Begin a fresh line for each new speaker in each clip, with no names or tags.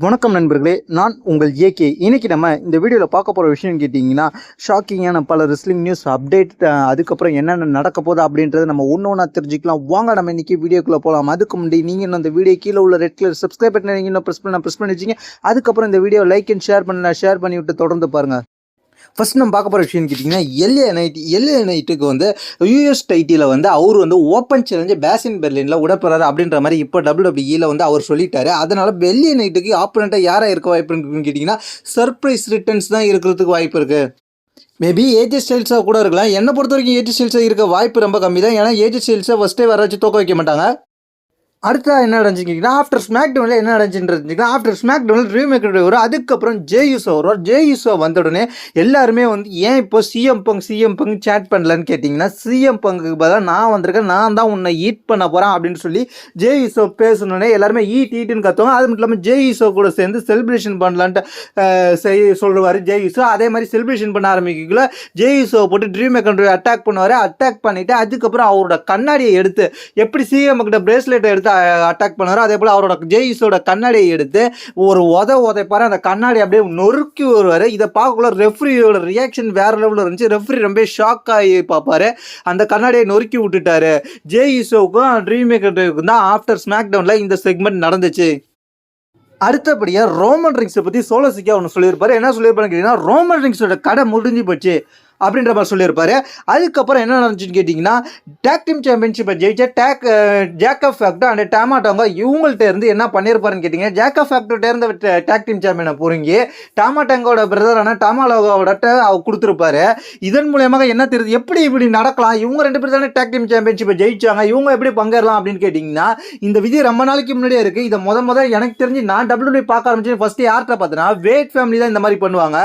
வணக்கம் நண்பர்களே, நான் உங்கள் ஏகே. இன்னைக்கு நம்ம இந்த வீடியோவில் பார்க்க போகிற விஷயம் கேட்டிங்கன்னா, ஷாக்கிங்கான பல ரெஸ்லிங் நியூஸ் அப்டேட், அதுக்கப்புறம் என்னென்ன நடக்க போகுது அப்படின்றத நம்ம ஒன்று ஒன்றா தெரிஞ்சுக்கலாம். வாங்க நம்ம இன்றைக்கி வீடியோக்குள்ளே போகலாம். அதுக்கு முன்னாடி நீங்கள் இன்னும் அந்த வீடியோ கீழே உள்ள ரெட் கலர் சப்ஸ்கிரைப் பட்டனை நீங்கள் இன்னும் ப்ரெஸ் பண்ணி வச்சிங்க. அதுக்கப்புறம் இந்த வீடியோ லைக் அண்ட் ஷேர் பண்ணி விட்டு தொடர்ந்து பாருங்கள். ஃபஸ்ட் நம்ம பார்க்க போகிற விஷயம்னு கேட்டிங்கன்னா, எல்ஏ நைட்டுக்கு வந்து யூஎஸ் டைட்டியில் வந்து அவர் வந்து ஓப்பன் சேலஞ்சு பேசின் பெர்லினில் விடப்போறாரு அப்படின்ற மாதிரி இப்போ WWE வந்து அவர் சொல்லிட்டாரு. அதனால் எல்ஏ நைட்டுக்கு ஆப்போனண்ட்டாக யாராக இருக்க வாய்ப்பு இருக்குன்னு கேட்டிங்கன்னா, சர்ப்ரைஸ் ரிட்டர்ன்ஸ் தான் இருக்கிறதுக்கு வாய்ப்பு இருக்குது. மேபி ஏஜி ஸ்டைல்ஸாக கூட இருக்கலாம். என்னை பொறுத்த வரைக்கும் ஏஜி ஸ்டைல்ஸாக இருக்க வாய்ப்பு ரொம்ப கம்மி தான். ஏன்னா ஏஜி ஸ்டைல்ஸை ஃபஸ்ட்டே வர வச்சு தோக்க வைக்க மாட்டாங்க. அடுத்ததாக என்ன நடந்துச்சுக்கிங்கன்னா, ஆஃப்டர் ஸ்மாக் டவுனில் என்ன நடந்துச்சுன்னு ஆஃப்டர் ஸ்மாக் டவுனில் ட்ரீம் மேக்கர் வரும். அதுக்கப்புறம் ஜேயூசோ வருவார். ஜேயூசோ வந்த உடனே எல்லாருமே வந்து ஏன் இப்போ சிஎம் பங்க் சேட் பண்ணலன்னு கேட்டிங்கன்னா, சிஎம் பங்குக்கு பதிலாக நான் வந்திருக்கேன், நான் தான் உன்னை ஈட் பண்ண போகிறேன் அப்படின்னு சொல்லி ஜேயூசோ பேசணுன்னே எல்லாருமே ஈட்டுன்னு கற்றுவாங்க. அது மட்டும் இல்லாமல் ஜேயூசோ கூட சேர்ந்து செலிப்ரேஷன் பண்ணலான்ட்டு சொல்லுவார் ஜேயூசோ. அதே மாதிரி செலிப்ரேஷன் பண்ண ஆரம்பிக்கல ஜேயூசோவை போட்டு ட்ரீம் மேக்கர் அட்டாக் பண்ணுவார். அட்டாக் பண்ணிவிட்டு அதுக்கப்புறம் அவரோட கண்ணாடியை எடுத்து எப்படி சிஎம் கிட்ட பிரேஸ்லெட்டை எடுத்து அட்டாக் பண்ணாரு. அதே போல் அவரோட ஜேயிஸோட கண்ணாடியை எடுத்து ஒரு உதைப்பாரு. அந்த கண்ணாடி அப்படியே நொறுக்கி வருவார். இதை பார்க்கக்குள்ள ரெஃப்ரியோட ரியாக்ஷன் வேற லெவலில் இருந்துச்சு. ரெஃப்ரி ரொம்ப ஷாக் ஆகி பார்ப்பாரு. அந்த கண்ணாடியை நொறுக்கி விட்டுட்டாரு. ஜேயிஸோவுக்கும் ட்ரீம் மேக்கருக்கும் தான் ஆஃப்டர் ஸ்மாக் டவுனில் இந்த செக்மெண்ட் நடந்துச்சு. அடுத்தபடியாக ரோமன் ரிங்ஸை பற்றி சோலோசிக்கா ஒன்று சொல்லியிருப்பாரு. என்ன சொல்லியிருப்பாருன்னு கேட்டிங்கன்னா, ரோமன் ரிங்ஸோட கடை முடிஞ்சு போச்சு அப்படின்ற மாதிரி சொல்லியிருப்பாரு. அதுக்கப்புறம் என்ன நடந்துச்சுன்னு கேட்டிங்கன்னா, டேக் டீம் சாம்பியன்ஷிப்பை ஜெயிச்ச ஜேக்கப் ஃபேக்டர் அண்ட் டாமாட்டோங்க இவங்கள்ட்ட இருந்து என்ன பண்ணியிருப்பாருன்னு கேட்டிங்கன்னா, ஜேக்கப் ஃபேக்டர்கிட்ட இருந்து டேக் டீம் சாம்பியனை பொறுங்கி டாமாட்டோங்கோட பிரதரான டாமாலோவோட அவர் கொடுத்துருப்பாரு. இதன் மூலயமாக என்ன தெரியுது, எப்படி இப்படி நடக்கலாம், இவங்க ரெண்டு பேர் தானே டேக் டீம் சாம்பியன்ஷிப்பை ஜெயிச்சாங்க, இவங்க எப்படி பங்கேறலாம் அப்படின்னு கேட்டிங்கன்னா, இந்த விதி ரொம்ப நாளைக்கு முன்னாடியே இருக்குது. இதை முதல் எனக்கு தெரிஞ்சு நான் WWE பார்க்க ஆரம்பிச்சேன் ஃபஸ்ட்டு யார்கிட்ட பார்த்தேன்னா, வேட் ஃபேமிலி தான் இந்த மாதிரி பண்ணுவாங்க.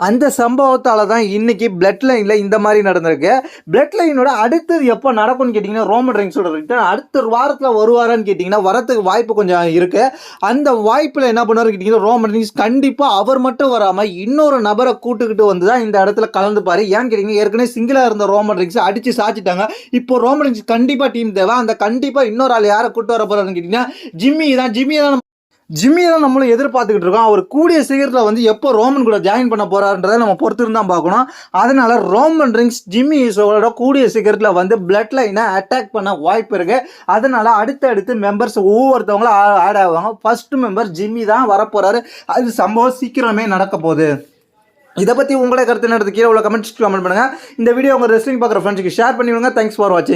அந்த சம்பவத்தால் தான் இன்றைக்கி பிளட் லைனில் இந்த மாதிரி நடந்திருக்கு. பிளட் லைனோட அடுத்தது எப்போ நடக்கும்னு கேட்டிங்கன்னா, ரோமன் ரிங்ஸோட ரிட்டர்ன் அடுத்த வாரத்தில் வருவாரான்னு கேட்டிங்கன்னா, வரத்துக்கு வாய்ப்பு கொஞ்சம் இருக்குது. அந்த வாய்ப்பில் என்ன பண்ணுவார் கேட்டிங்கன்னா, ரோமன் ரிங்ஸ் கண்டிப்பாக அவர் மட்டும் வராமல் இன்னொரு நபரை கூட்டுக்கிட்டு வந்து தான் இந்த இடத்துல கலந்துப்பார். ஏன்னு கேட்டிங்கன்னா, ஏற்கனவே சிங்கிளாக இருந்த ரோமன் ரிங்ஸ் அடித்து சாச்சிட்டாங்க. இப்போ ரோமன் ரிங்ஸ் கண்டிப்பாக டீம் தேவை. அந்த கண்டிப்பாக இன்னொரு ஆள் யாரை கூட்டு வர போகிறாருன்னு கேட்டிங்கன்னா, ஜிம்மியை தான் நம்மளும் எதிர்பார்த்துக்கிட்டு இருக்கோம். அவர் கூடிய சீக்கிரத்தில் வந்து எப்போ ரோமன் கூட ஜாயின் பண்ண போகிறாருன்றதை நம்ம பொறுத்திருந்து தான் பார்க்கணும். அதனால் ரோமன் ரிங்ஸ் ஜிம்மி ஈசோவோட கூடிய சீக்கிரத்தில் வந்து பிளட் லைனை அட்டாக் பண்ண வாய்ப்பு இருக்குது. அதனால் அடுத்தடுத்து மெம்பர்ஸ் ஒவ்வொருத்தவங்களும் ஆட் ஆவாங்க. ஃபர்ஸ்ட் மெம்பர் ஜிம்மி தான் வரப்போகிறாரு. அது சம்பவம் சீக்கிரமே நடக்க போகுது. இதை பற்றி உங்களோட கருத்து நடந்து கீழே உள்ள கமெண்ட் பண்ணுங்கள். இந்த வீடியோ உங்கள் ரெஸ்லிங் பார்க்குற ஃப்ரெண்ட்ஸுக்கு ஷேர் பண்ணிவிடுங்க. தேங்க்ஸ் ஃபார் வாட்சிங்.